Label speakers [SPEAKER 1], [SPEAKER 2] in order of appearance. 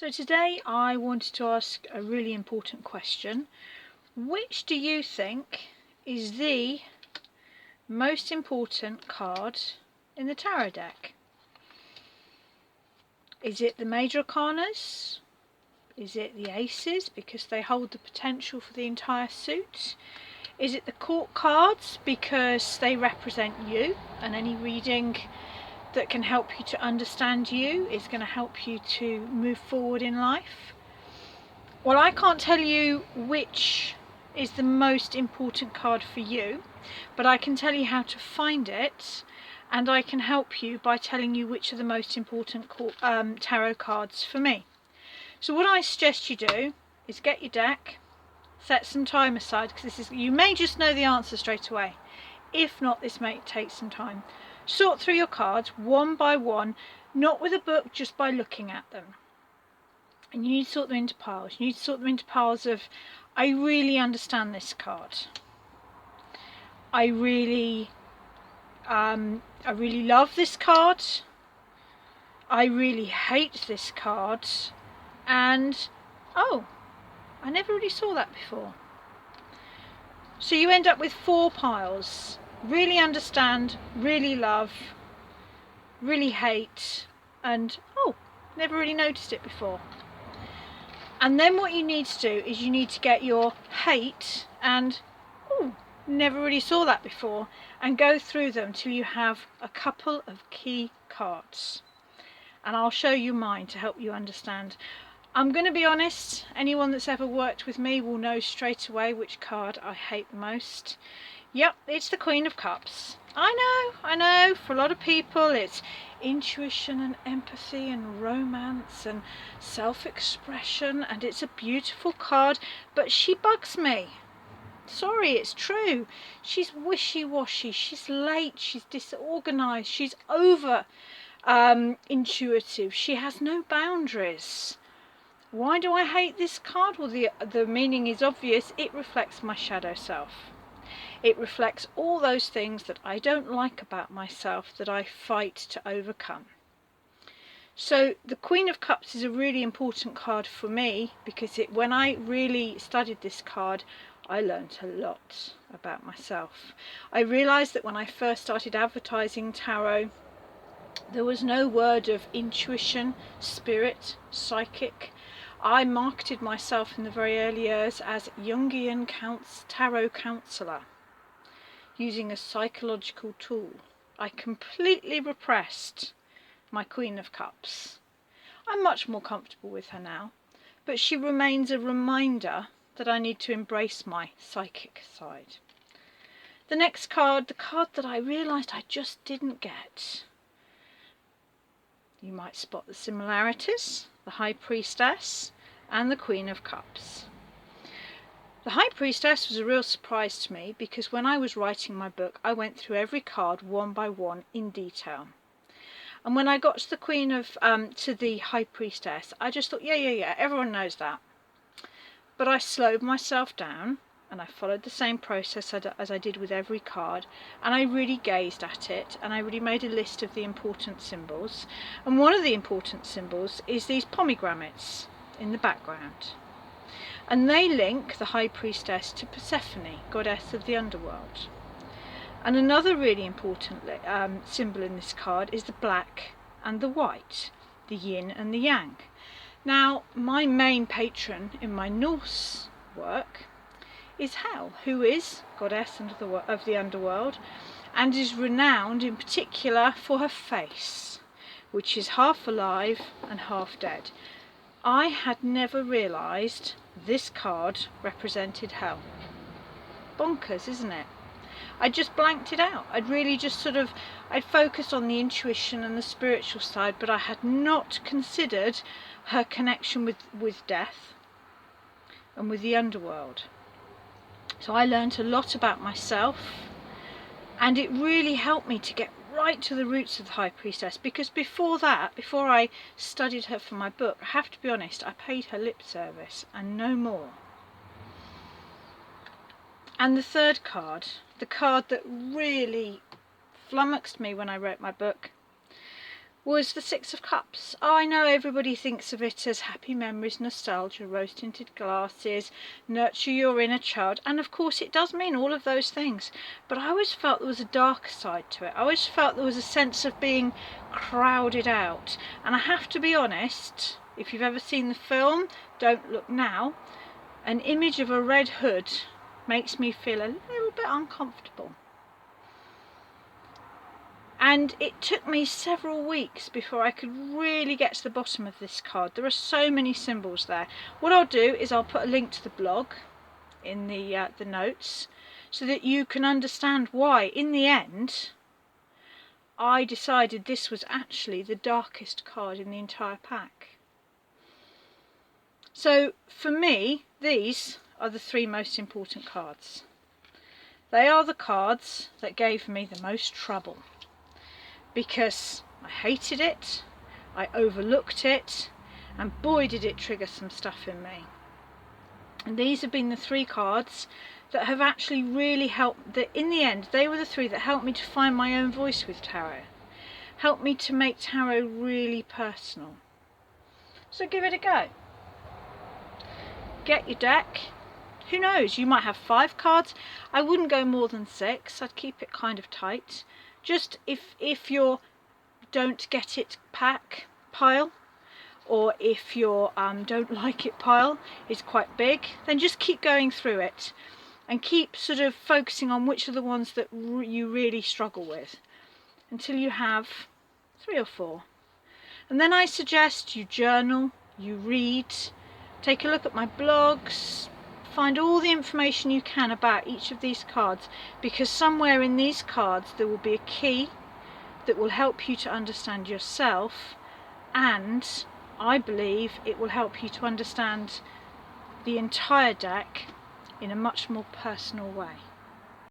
[SPEAKER 1] So today I wanted to ask a really important question. Which do you think is the most important card in the tarot deck? Is it the major arcanas? Is it the aces because they hold the potential for the entire suit? Is it the court cards because they represent you, and any reading that can help you to understand you is going to help you to move forward in life? Well, I can't tell you which is the most important card for you, but I can tell you how to find it, and I can help you by telling you which are the most important tarot cards for me. So what I suggest you do is get your deck, set some time aside, because you may just know the answer straight away. If not, this may take some time. Sort through your cards one by one, not with a book, just by looking at them. And you need to sort them into piles. You need to sort them into piles of, I really understand this card. I really love this card. I really hate this card. And, oh, I never really saw that before. So you end up with 4 piles. Really understand, really love, really hate, and, oh, never really noticed it before. And then what you need to do is you need to get your hate and, oh, never really saw that before, and go through them till you have a couple of key cards. And I'll show you mine to help you understand. I'm going to be honest, anyone that's ever worked with me will know straight away which card I hate the most. Yep, it's the Queen of Cups. I know, for a lot of people it's intuition and empathy and romance and self-expression, and it's a beautiful card, but she bugs me. Sorry, it's true. She's wishy-washy, she's late, she's disorganized, she's over intuitive, she has no boundaries. Why do I hate this card? Well, the meaning is obvious. It reflects my shadow self. It reflects all those things that I don't like about myself that I fight to overcome. So the Queen of Cups is a really important card for me because when I really studied this card, I learnt a lot about myself. I realised that when I first started advertising tarot, there was no word of intuition, spirit, psychic. I marketed myself in the very early years as Jungian tarot counsellor, using a psychological tool. I completely repressed my Queen of Cups. I'm much more comfortable with her now, but she remains a reminder that I need to embrace my psychic side. The next card, the card that I realised I just didn't get. You might spot the similarities, the High Priestess and the Queen of Cups. The High Priestess was a real surprise to me because when I was writing my book, I went through every card one by one in detail. And when I got to the High Priestess, I just thought, yeah, everyone knows that. But I slowed myself down and I followed the same process as I did with every card, and I really gazed at it, and I really made a list of the important symbols. And one of the important symbols is these pomegranates in the background. And they link the High Priestess to Persephone, goddess of the underworld. And another really important symbol in this card is the black and the white, the yin and the yang. Now, my main patron in my Norse work is Hel, who is goddess of the underworld, and is renowned in particular for her face, which is half alive and half dead. I had never realised this card represented Hel. Bonkers, isn't it? I just blanked it out. I'd really just I'd focused on the intuition and the spiritual side, but I had not considered her connection with death and with the underworld. So I learnt a lot about myself, and it really helped me to get right to the roots of the High Priestess, because before I studied her for my book, I have to be honest, I paid her lip service and no more. And the third card, the card that really flummoxed me when I wrote my book, was the Six of Cups. Oh, I know everybody thinks of it as happy memories, nostalgia, rose-tinted glasses, nurture your inner child, and of course it does mean all of those things, but I always felt there was a darker side to it. I always felt there was a sense of being crowded out, and I have to be honest, if you've ever seen the film Don't Look Now, an image of a red hood makes me feel a little bit uncomfortable. And it took me several weeks before I could really get to the bottom of this card. There are so many symbols there. What I'll do is I'll put a link to the blog in the notes so that you can understand why, in the end, I decided this was actually the darkest card in the entire pack. So for me, these are the three most important cards. They are the cards that gave me the most trouble, because I hated it, I overlooked it, and boy did it trigger some stuff in me. And these have been the three cards that have actually really helped, that in the end they were the three that helped me to find my own voice with tarot, helped me to make tarot really personal. So give it a go. Get your deck. Who knows, you might have 5 cards. I wouldn't go more than 6, I'd keep it kind of tight. Just if your don't get it pack pile, or if your don't like it pile is quite big, then just keep going through it and keep sort of focusing on which are the ones that you really struggle with until you have 3 or 4. And then I suggest you journal, you read, take a look at my blogs, find all the information you can about each of these cards, because somewhere in these cards there will be a key that will help you to understand yourself, and I believe it will help you to understand the entire deck in a much more personal way.